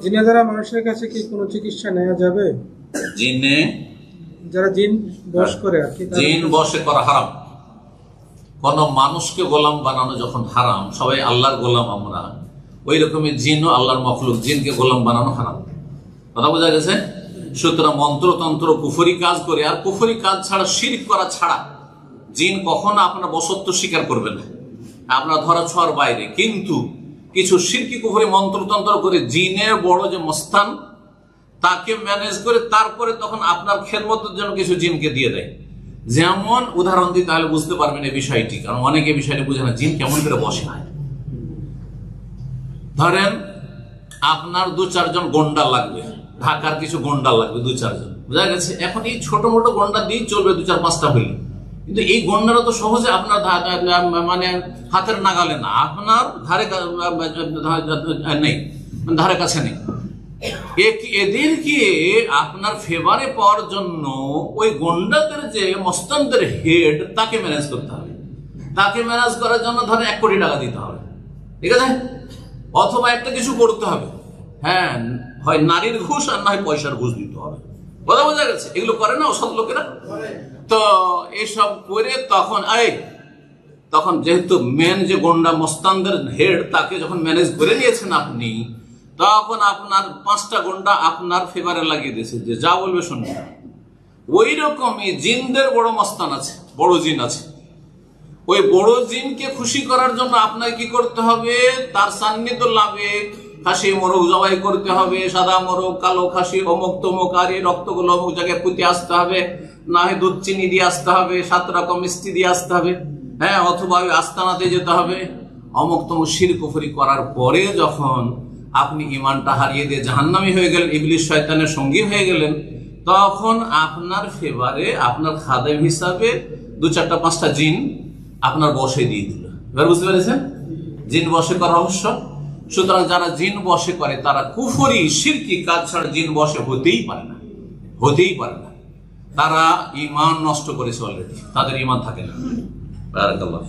জিনে দ্বারা মানুষের কাছে কি কোনো চিকিৎসা নেওয়া যাবে? জিনে যারা জিন বশ করে আর কি, জিন বশে করা হারাম। কোন মানুষকে গোলাম বানানো যখন হারাম, সবাই আল্লাহর গোলাম আমরা, ওই রকমের জিনও আল্লাহর মখলুক, জিনকে গোলাম বানানো হারাম। কথা বোঝা গেছে? সুতরাং মন্ত্রতন্ত্র কুফরি কাজ করে, আর কুফরি কাজ ছাড়া শিরক করা ছাড়া জিন কখনো আপনার বশত্ব স্বীকার করবে না, আপনার ধরা ছোঁয়ার বাইরে। কিন্তু কিছু শিরকি কুফরি মন্ত্রতন্ত্র করে জিনের বড় যে মস্তান তাকে ম্যানেজ করে তারপরে তখন আপনার খেদমতের জন্য কিছু জিনকে দিয়ে দেয়। যেমন উদাহরণ দিই তাহলে বুঝতে পারবেন এই বিষয়টি, কারণ অনেকে বিষয়টি বুঝে না জিন কেমন করে বসে হয়। ধরেন আপনার 2-4 জন গন্ডা লাগবে, ঢাকার কিছু গন্ডা লাগবে 2-4 জন, বুঝা গেছে? এখন এই ছোট মোটো গন্ডা দিয়ে চলবে 2-4-5টা হইলে, কিন্তু এই গন্ডারা তো সহজে আপনার মানে হাতের নাগালে না, আপনার ধারে কাছে নেই। এদেরকে আপনার ফেভারে পাওয়ার জন্য ওই গন্ডাদের যে মস্তানদের হেড তাকে ম্যানেজ করতে হবে। তাকে ম্যানেজ করার জন্য ধরেন 1 কোটি টাকা দিতে হবে, ঠিক আছে? অথবা একটা কিছু করতে হবে, হ্যাঁ, হয় নারীর ঘুষ আর না হয় পয়সার ঘুষ দিতে হবে। কথা বোঝা গেছে? এগুলো করে না অসৎ লোকেরা। তো এসব করে তখন যেহেতু মেন যে গন্ডা মস্তানদের হেড তাকে যখন ম্যানেজ করে নিয়েছেন আপনি, তখন আপনার 5টা গন্ডা আপনার ফেভারে লাগিয়ে দিয়েছে যে যা বলবে শুনবে। ওই রকমই জিনদের বড় মস্তান আছে, বড় জিন আছে। ওই বড় জিনকে খুশি করার জন্য আপনাকে কি করতে হবে? তার সান্নিধ্য লাভে খাসি মোরগ জবাই করতে হবে, সাদা মোরগ, কালো খাসি, অমুক তমুক, আর এই রক্তগুলো অমুক জায়গায় পুঁতে আসতে হবে, না হয় দুধ চিনি দিয়ে আসতে হবে, 7 রকম মিষ্টি দিয়ে আসতে হবে, হ্যাঁ, অথবা ওই আস্তানাতে যেতে হবে। অমুক তমুক শিরক কুফরি করার পরে যখন আপনি ইমানটা হারিয়ে দিয়ে জাহান্নামী হয়ে গেলেন, ইবলিস শয়তানের সঙ্গী হয়ে গেলেন, তখন আপনার ফেভারে আপনার খাদেম হিসাবে 2-4-5টা জিন আপনার বশে দিয়ে দিল। এবার বুঝতে পেরেছেন জিন বশে করা রহস্য? সুতরাং যারা জিন বশে করে তারা কুফরি শিরকি কাজ ছাড়া জিন বশে হতেই পারে না, হতেই পারে না। তারা ঈমান নষ্ট করেছে অলরেডি, তাদের ঈমান থাকে না। বারাকাল্লাহ।